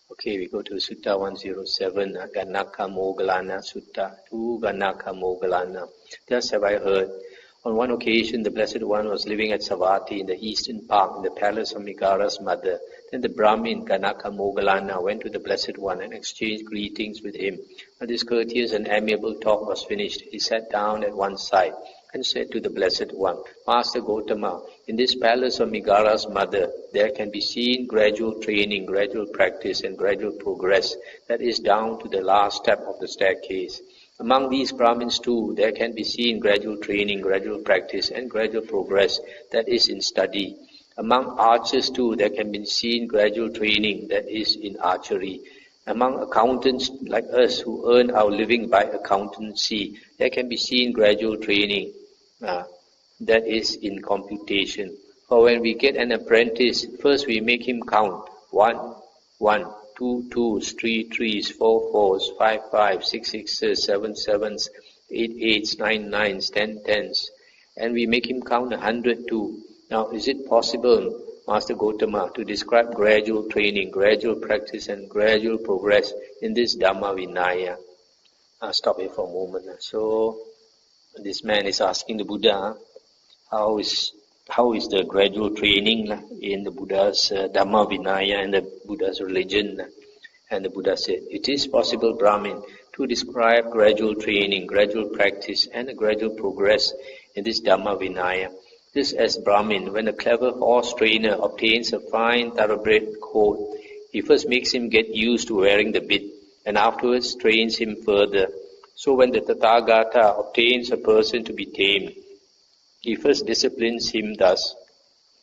Okay, we go to Sutta 107, Ganakamoggallana Sutta, to Ganakamoggallana. Thus have I heard. On one occasion, the Blessed One was living at Savatthi in the eastern park in the palace of Megara's mother. Then the Brahmin Ganakamoggallana went to the Blessed One and exchanged greetings with him. When this courteous and amiable talk was finished, he sat down at one side and said to the Blessed One, Master Gotama, in this palace of Megara's mother, there can be seen gradual training, gradual practice, and gradual progress, that is down to the last step of the staircase. Among these Brahmins too, there can be seen gradual training, gradual practice, and gradual progress, that is in study. Among archers too, there can be seen gradual training, that is in archery. Among accountants like us who earn our living by accountancy, there can be seen gradual training, that is in computation. For when we get an apprentice, first we make him count 1, 1, 2, 2s, 3, 3s, 4, 4s, 5, 5, 6, 6s, 7, 7s, 8, 8s, 9, 9s, 10, 10s. And we make him count 100 too. Now, is it possible, Master Gotama, to describe gradual training, gradual practice, and gradual progress in this Dhamma Vinaya? Stop here for a moment. So, this man is asking the Buddha, how is the gradual training in the Buddha's Dhamma Vinaya and the Buddha's religion? And the Buddha said, it is possible, Brahmin, to describe gradual training, gradual practice, and a gradual progress in this Dhamma Vinaya. Just as Brahmin, when a clever horse trainer obtains a fine thoroughbred colt, he first makes him get used to wearing the bit, and afterwards trains him further. So when the Tathagata obtains a person to be tamed, he first disciplines him thus.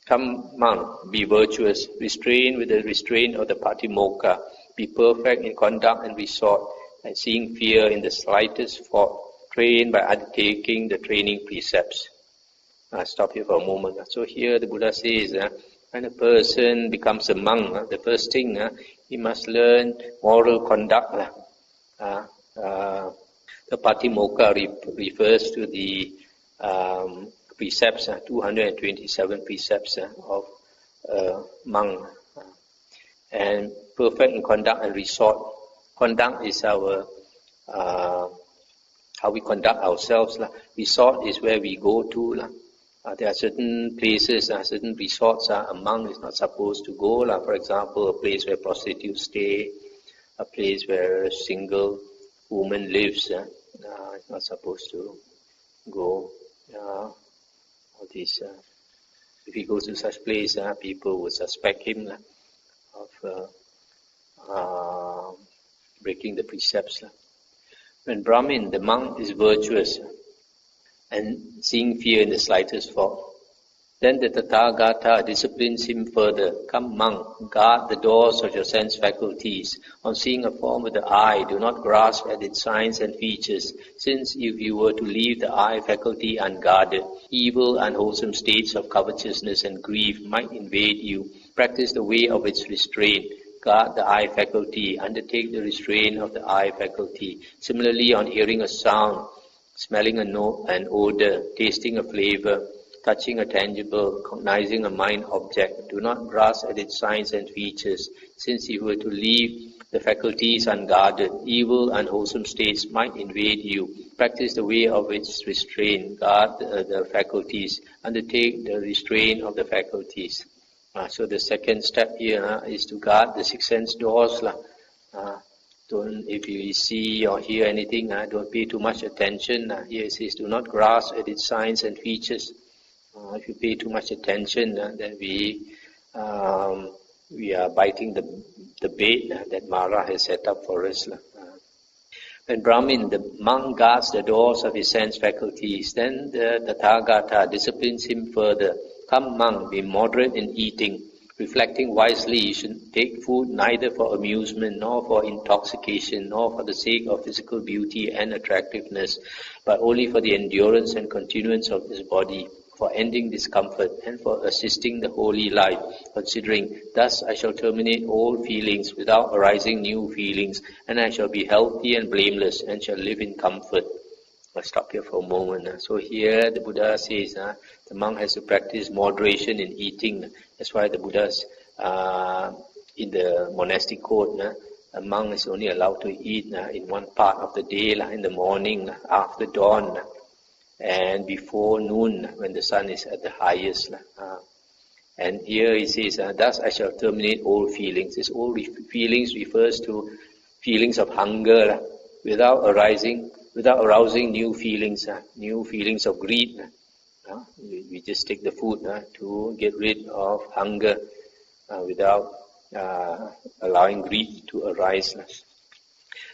Come, monk, be virtuous, restrain with the restraint of the Patimokkha, be perfect in conduct and resort, and seeing fear in the slightest fault, train by undertaking the training precepts. Stop here for a moment. So here the Buddha says, when a person becomes a monk, the first thing, he must learn moral conduct. The Patimokkha refers to the precepts, 227 precepts of monk. And perfect in conduct and resort. Conduct is our how we conduct ourselves. Resort is where we go to. There are certain places, certain resorts a monk is not supposed to go. For example, a place where prostitutes stay, a place where a single woman lives, is not supposed to go. All these, if he goes to such place, people would suspect him of breaking the precepts. When Brahmin, the monk, is virtuous and seeing fear in the slightest fault, then the Tathagata disciplines him further. Come, monk, guard the doors of your sense faculties. On seeing a form with the eye, do not grasp at its signs and features, since if you were to leave the eye faculty unguarded, evil, unwholesome states of covetousness and grief might invade you. Practice the way of its restraint. Guard the eye faculty. Undertake the restraint of the eye faculty. Similarly, on hearing a sound, smelling an odor, tasting a flavor, touching a tangible, cognizing a mind object, do not grasp at its signs and features, since if you were to leave the faculties unguarded, evil, unwholesome states might invade you. Practice the way of its restraint. Guard the faculties. Undertake the restraint of the faculties. So the second step here is to guard the six sense doors. If you see or hear anything, don't pay too much attention. Here it says, do not grasp at its signs and features. If you pay too much attention, then we are biting the bait that Mara has set up for us. When Brahmin, the monk, guards the doors of his sense faculties, then the Tathagata disciplines him further. Come, monk, be moderate in eating. Reflecting wisely, you should take food neither for amusement, nor for intoxication, nor for the sake of physical beauty and attractiveness, but only for the endurance and continuance of this body, for ending discomfort, and for assisting the holy life, considering, thus I shall terminate all feelings without arising new feelings, and I shall be healthy and blameless, and shall live in comfort. I'll stop here for a moment. So here the Buddha says the monk has to practice moderation in eating. That's why the Buddha's in the monastic code, a monk is only allowed to eat in one part of the day, in the morning, after dawn, and before noon, when the sun is at the highest. And here he says, thus I shall terminate all feelings. This all feelings refers to feelings of hunger, without arousing new feelings of greed. We just take the food to get rid of hunger without allowing greed to arise.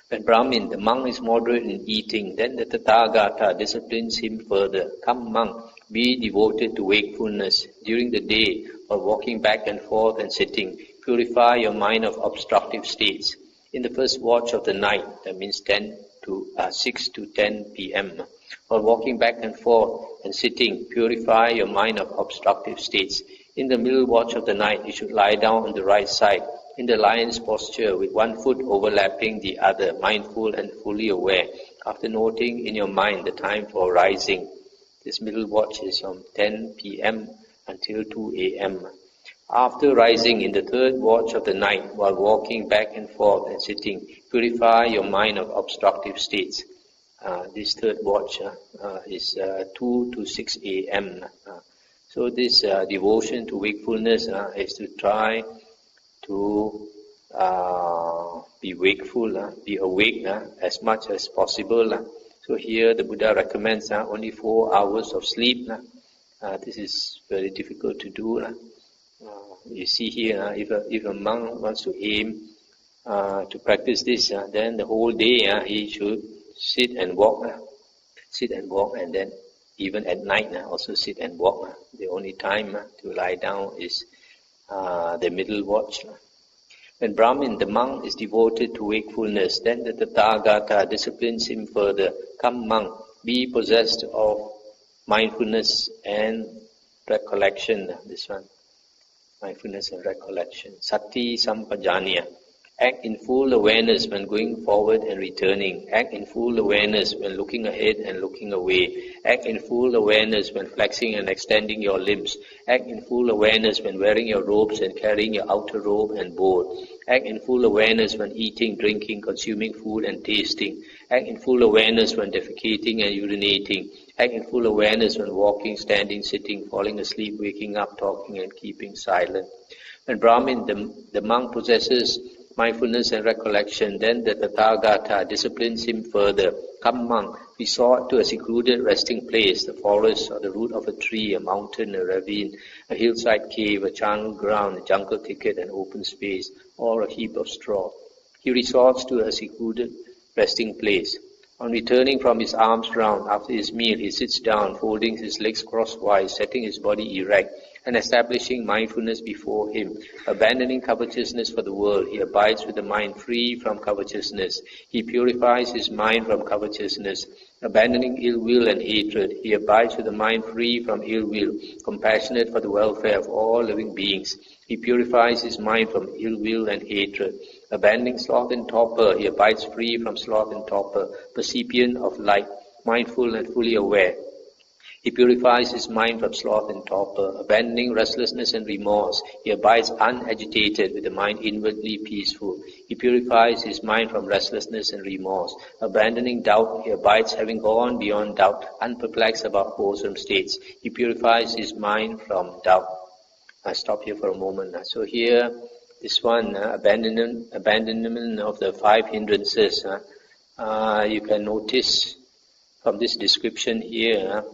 When Brahmin, the monk, is moderate in eating, then the Tathagata disciplines him further. Come, monk, be devoted to wakefulness during the day, while walking back and forth and sitting. Purify your mind of obstructive states. In the first watch of the night, that means 6 to 10 p.m., while walking back and forth and sitting, purify your mind of obstructive states. In the middle watch of the night, you should lie down on the right side, in the lion's posture, with one foot overlapping the other, mindful and fully aware. After noting in your mind the time for rising, this middle watch is from 10 p.m. until 2 a.m. After rising in the third watch of the night, while walking back and forth and sitting, purify your mind of obstructive states. This third watch is 2 to 6 a.m. So this devotion to wakefulness is to try to be wakeful, be awake as much as possible. So here the Buddha recommends only 4 hours of sleep. This is very difficult to do. You see here, if a monk wants to aim to practice this, then the whole day he should sit and walk, and then even at night also sit and walk. The only time to lie down is the middle watch. When Brahmin, the monk, is devoted to wakefulness, then the Tathagata disciplines him further. Come, monk, be possessed of mindfulness and recollection. This one, mindfulness and recollection. Sati sampajanya. Act in full awareness when going forward and returning. Act in full awareness when looking ahead and looking away. Act in full awareness when flexing and extending your limbs. Act in full awareness when wearing your robes and carrying your outer robe and board. Act in full awareness when eating, drinking, consuming food and tasting. Act in full awareness when defecating and urinating. Act in full awareness when walking, standing, sitting, falling asleep, waking up, talking and keeping silent. When Brahmin, the monk, possesses mindfulness and recollection, then the Tathagata disciplines him further. Come, monk, resort to a secluded resting place, the forest or the root of a tree, a mountain, a ravine, a hillside cave, a charnel ground, a jungle thicket, an open space, or a heap of straw. He resorts to a secluded resting place. On returning from his alms round after his meal, he sits down, folding his legs crosswise, setting his body erect, and establishing mindfulness before him. Abandoning covetousness for the world, he abides with the mind free from covetousness. He purifies his mind from covetousness. Abandoning ill will and hatred, he abides with the mind free from ill will, compassionate for the welfare of all living beings. He purifies his mind from ill will and hatred. Abandoning sloth and torpor, he abides free from sloth and torpor, percipient of light, mindful and fully aware. He purifies his mind from sloth and torpor. Abandoning restlessness and remorse, he abides unagitated with the mind inwardly peaceful. He purifies his mind from restlessness and remorse. Abandoning doubt, he abides having gone beyond doubt, unperplexed about wholesome states. He purifies his mind from doubt. I stop here for a moment. So here, this one, abandonment of the 5 hindrances. You can notice from this description here,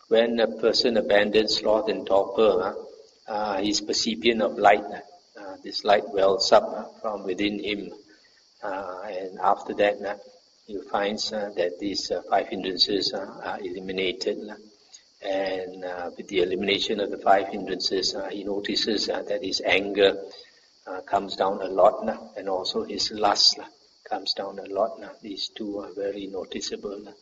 when a person abandons sloth and torpor, he is percipient of light. This light wells up from within him. And after that, he finds that these 5 hindrances are eliminated. And with the elimination of the 5 hindrances, he notices that his anger comes down a lot, and also his lust comes down a lot. These two are very noticeable.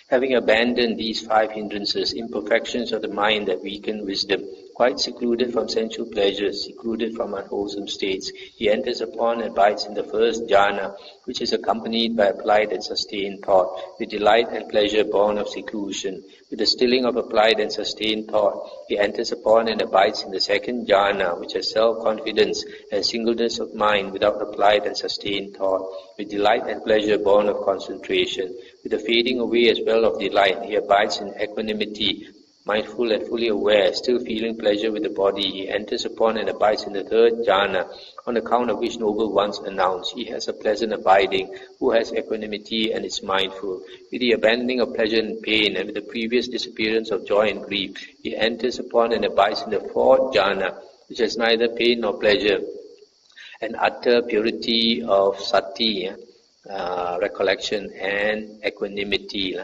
Having abandoned these 5 hindrances, imperfections of the mind that weaken wisdom, quite secluded from sensual pleasures, secluded from unwholesome states. He enters upon and abides in the first jhana, which is accompanied by applied and sustained thought, with delight and pleasure born of seclusion. With the stilling of applied and sustained thought, he enters upon and abides in the second jhana, which has self-confidence and singleness of mind without applied and sustained thought, with delight and pleasure born of concentration. With the fading away as well of delight, he abides in equanimity, mindful and fully aware, still feeling pleasure with the body. He enters upon and abides in the third jhana, on account of which noble ones announce, he has a pleasant abiding, who has equanimity and is mindful. With the abandoning of pleasure and pain, and with the previous disappearance of joy and grief, he enters upon and abides in the fourth jhana, which has neither pain nor pleasure, and utter purity of sati, recollection and equanimity.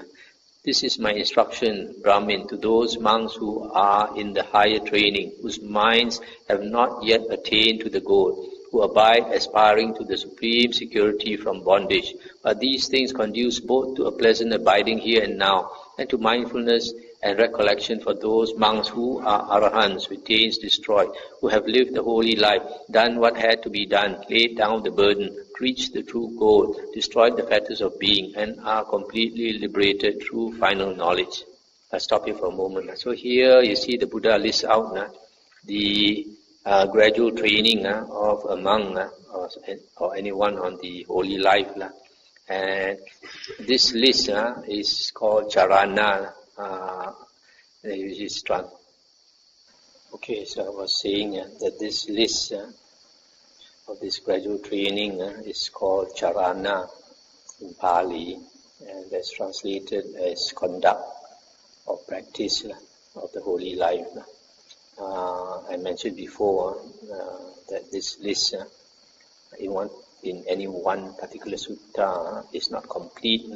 This is my instruction, Brahmin, to those monks who are in the higher training, whose minds have not yet attained to the goal, who abide aspiring to the supreme security from bondage. But these things conduce both to a pleasant abiding here and now, and to mindfulness and recollection for those monks who are arahants, with taints destroyed, who have lived the holy life, done what had to be done, laid down the burden, reached the true goal, destroyed the fetters of being, and are completely liberated through final knowledge. I'll stop here for a moment. So here you see the Buddha lists out the gradual training of a monk or anyone on the holy life. And this list is called charana. Okay, so I was saying that this list of this gradual training is called charana in Pali, and that's translated as conduct or practice of the holy life. I mentioned before that this list in any one particular sutta is not complete.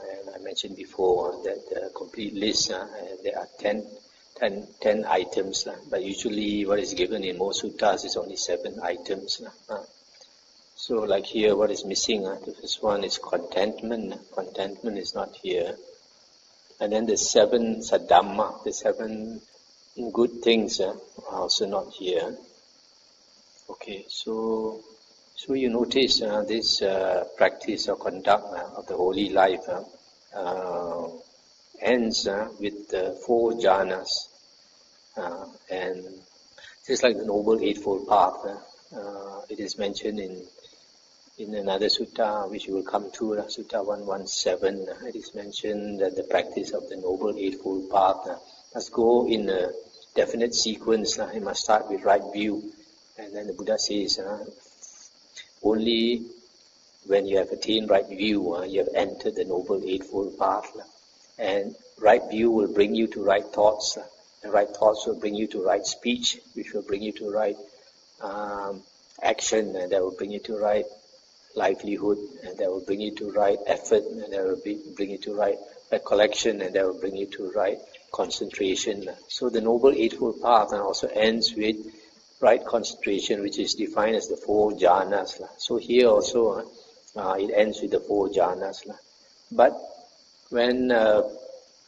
And I mentioned before that the complete list, there are 10 items, but usually what is given in most suttas is only 7 items. So like here, what is missing? The first one is contentment. Contentment is not here. And then the 7 saddhamma, the 7 good things are also not here. Okay, so you notice this practice or conduct of the holy life ends with the 4 jhanas, and just like the Noble Eightfold Path, it is mentioned in another sutta which we will come to, Sutta 117. It is mentioned that the practice of the Noble Eightfold Path must go in a definite sequence. It must start with right view, and then the Buddha says, only when you have attained right view, you have entered the Noble Eightfold Path. And right view will bring you to right thoughts. And right thoughts will bring you to right speech, which will bring you to right action, and that will bring you to right livelihood, and that will bring you to right effort, and that will bring you to right recollection, and that will bring you to right concentration. So the Noble Eightfold Path also ends with right concentration, which is defined as the 4 jhanas. So here also it ends with the 4 jhanas. But when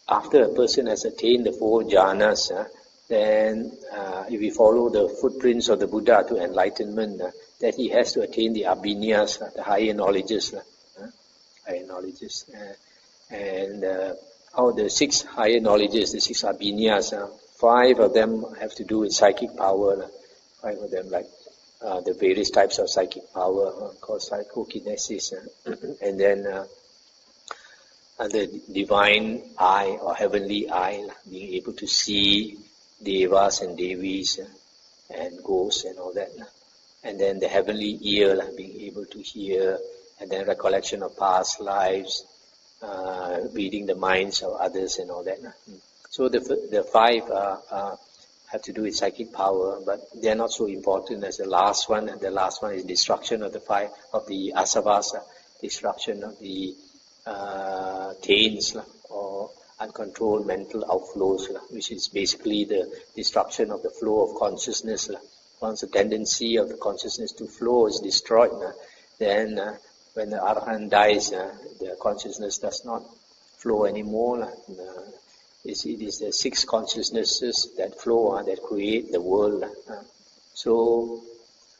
after a person has attained the 4 jhanas, then if we follow the footprints of the Buddha to enlightenment, that he has to attain the abhinyas, the higher knowledges. And out the 6 higher knowledges, the 6 abhinyas, 5 of them have to do with psychic power. 5 of them, like the various types of psychic power called psychokinesis, and then the divine eye or heavenly eye, being able to see devas and devis and ghosts and all that, and then the heavenly ear, being able to hear, and then recollection of past lives, reading the minds of others and all that. So the 5 have to do with psychic power, but they are not so important as the last one. And the last one is destruction of the 5 of the asavas, destruction of the taints or uncontrolled mental outflows, which is basically the destruction of the flow of consciousness. Once the tendency of the consciousness to flow is destroyed, then when the arahant dies, the consciousness does not flow anymore. It is the 6 consciousnesses that flow, that create the world. So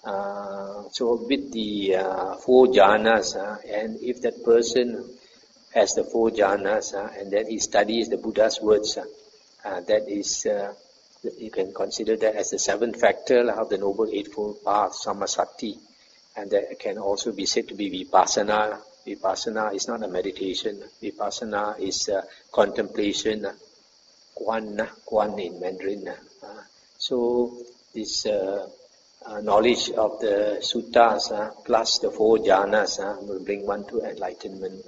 with the 4 jhanas, and if that person has the 4 jhanas, and then he studies the Buddha's words, that is, you can consider that as the 7th factor of the Noble Eightfold Path, Sammasati, and that can also be said to be vipassana. Vipassana is not a meditation. Vipassana is contemplation, Quan in Mandarin. So this knowledge of the suttas plus the 4 jhanas will bring one to enlightenment.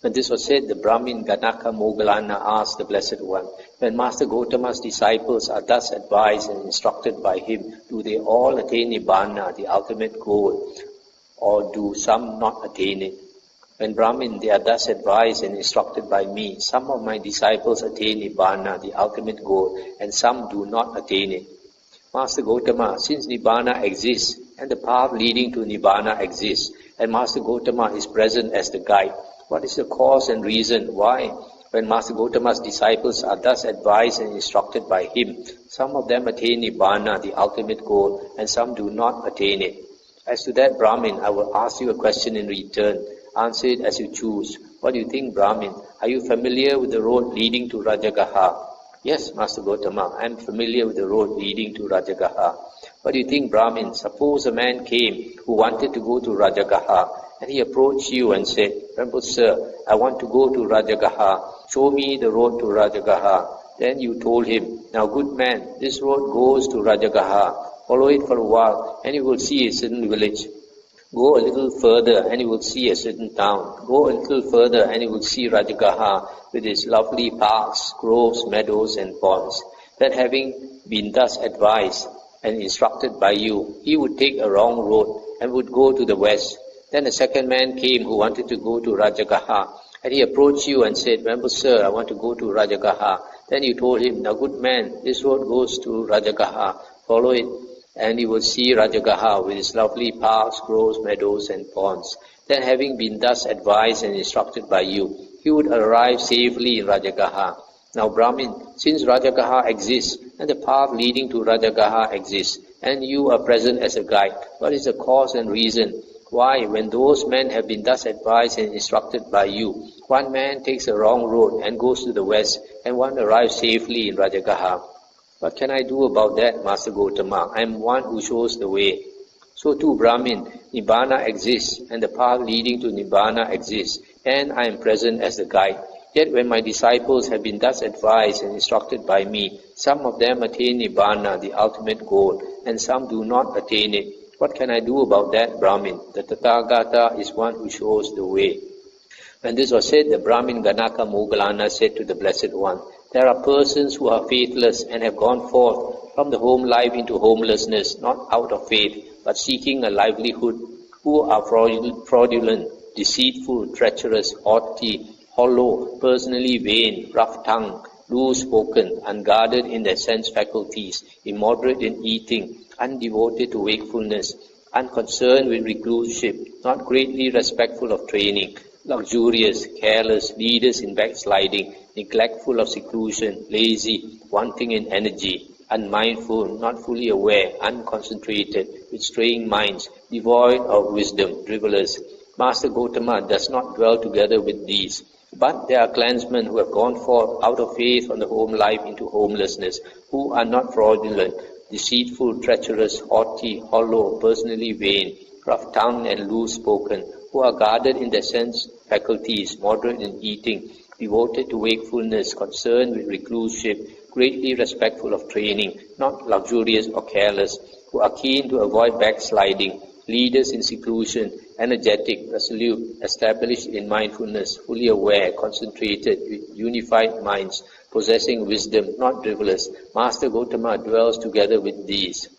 When this was said, the Brahmin Ganakamoggallana asked the Blessed One, when Master Gautama's disciples are thus advised and instructed by him, do they all attain Nibbana, the ultimate goal, or do some not attain it? When Brahmin, they are thus advised and instructed by me, some of my disciples attain Nibbana, the ultimate goal, and some do not attain it. Master Gautama, since Nibbana exists, and the path leading to Nibbana exists, and Master Gautama is present as the guide, what is the cause and reason why, when Master Gautama's disciples are thus advised and instructed by him, some of them attain Nibbana, the ultimate goal, and some do not attain it? As to that, Brahmin, I will ask you a question in return. Answer it as you choose. What do you think, Brahmin? Are you familiar with the road leading to Rajagaha? Yes, Master Gautama, I am familiar with the road leading to Rajagaha. What do you think, Brahmin? Suppose a man came who wanted to go to Rajagaha, and he approached you and said, Venerable Sir, I want to go to Rajagaha. Show me the road to Rajagaha. Then you told him, now good man, this road goes to Rajagaha. Follow it for a while, and you will see a certain village. Go a little further, and you will see a certain town. Go a little further, and you will see Rajagaha with its lovely parks, groves, meadows, and ponds. That having been thus advised and instructed by you, he would take a wrong road and would go to the west. Then a second man came who wanted to go to Rajagaha, and he approached you and said, Venerable Sir, I want to go to Rajagaha. Then you told him, now good man, this road goes to Rajagaha. Follow it, and you will see Rajagaha with its lovely parks, groves, meadows, and ponds. Then having been thus advised and instructed by you, he would arrive safely in Rajagaha. Now Brahmin, since Rajagaha exists, and the path leading to Rajagaha exists, and you are present as a guide, what is the cause and reason why, when those men have been thus advised and instructed by you, one man takes a wrong road and goes to the west, and one arrives safely in Rajagaha? What can I do about that, Master Gautama? I am one who shows the way. So too, Brahmin, Nibbana exists, and the path leading to Nibbana exists, and I am present as the guide. Yet when my disciples have been thus advised and instructed by me, some of them attain Nibbana, the ultimate goal, and some do not attain it. What can I do about that, Brahmin? The Tathagata is one who shows the way. When this was said, the Brahmin Ganakamoggallana said to the Blessed One, there are persons who are faithless and have gone forth from the home life into homelessness, not out of faith, but seeking a livelihood, who are fraudulent, deceitful, treacherous, haughty, hollow, personally vain, rough-tongued, loose-spoken, unguarded in their sense faculties, immoderate in eating, undevoted to wakefulness, unconcerned with recluseship, not greatly respectful of training, luxurious, careless, leaders in backsliding, neglectful of seclusion, lazy, wanting in energy, unmindful, not fully aware, unconcentrated, with straying minds, devoid of wisdom, drivellers. Master Gautama does not dwell together with these. But there are clansmen who have gone forth out of faith from the home life into homelessness, who are not fraudulent, deceitful, treacherous, haughty, hollow, personally vain, rough-tongued and loose-spoken, who are guarded in their sense faculties, moderate in eating, devoted to wakefulness, concerned with recluseship, greatly respectful of training, not luxurious or careless, who are keen to avoid backsliding, leaders in seclusion, energetic, resolute, established in mindfulness, fully aware, concentrated, with unified minds, possessing wisdom, not drivellers. Master Gautama dwells together with these.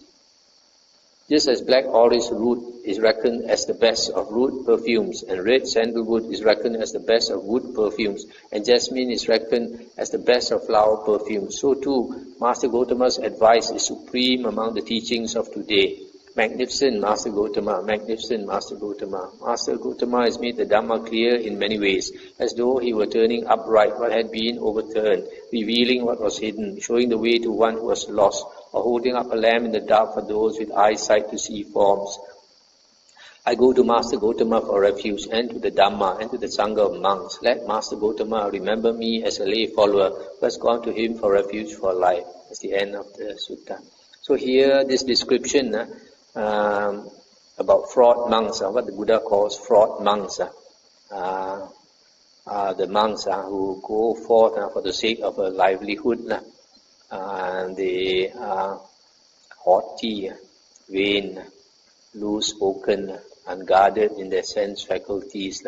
Just as black orris root is reckoned as the best of root perfumes, and red sandalwood is reckoned as the best of wood perfumes, and jasmine is reckoned as the best of flower perfumes, so too Master Gautama's advice is supreme among the teachings of today. Magnificent Master Gautama, magnificent Master Gautama. Master Gautama has made the Dhamma clear in many ways, as though he were turning upright what had been overturned, revealing what was hidden, showing the way to one who was lost, or holding up a lamp in the dark for those with eyesight to see forms. I go to Master Gautama for refuge, and to the Dhamma, and to the Sangha of monks. Let Master Gautama remember me as a lay follower who has gone to him for refuge for life. That's the end of the sutta. So here, this description about fraud monks, what the Buddha calls fraud monks, the monks who go forth for the sake of a livelihood, and they are haughty, vain, loose-spoken, unguarded in their sense faculties,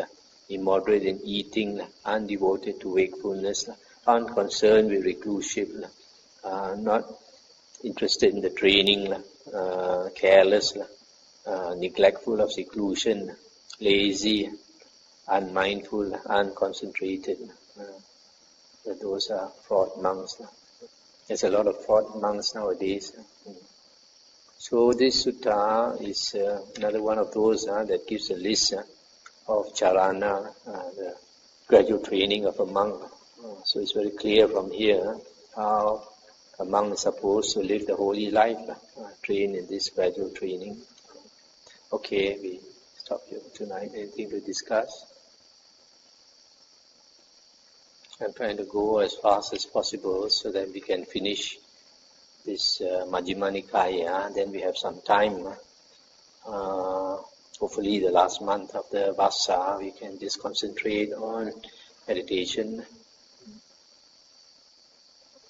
immoderate in eating, undevoted to wakefulness, unconcerned with reclusive, not interested in the training, careless, neglectful of seclusion, lazy, unmindful, unconcentrated. Those are fraud monks. There's a lot of fraud monks nowadays. So this sutta is another one of those that gives a list of charana, the gradual training of a monk. So it's very clear from here how a monk is supposed to live the holy life, train in this gradual training. Okay, we stop here tonight. Anything to discuss? I'm trying to go as fast as possible so that we can finish this Majjhima Nikaya, then we have some time. Hopefully the last month of the Vassa, we can just concentrate on meditation.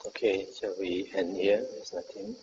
Okay, shall we end here? There's nothing.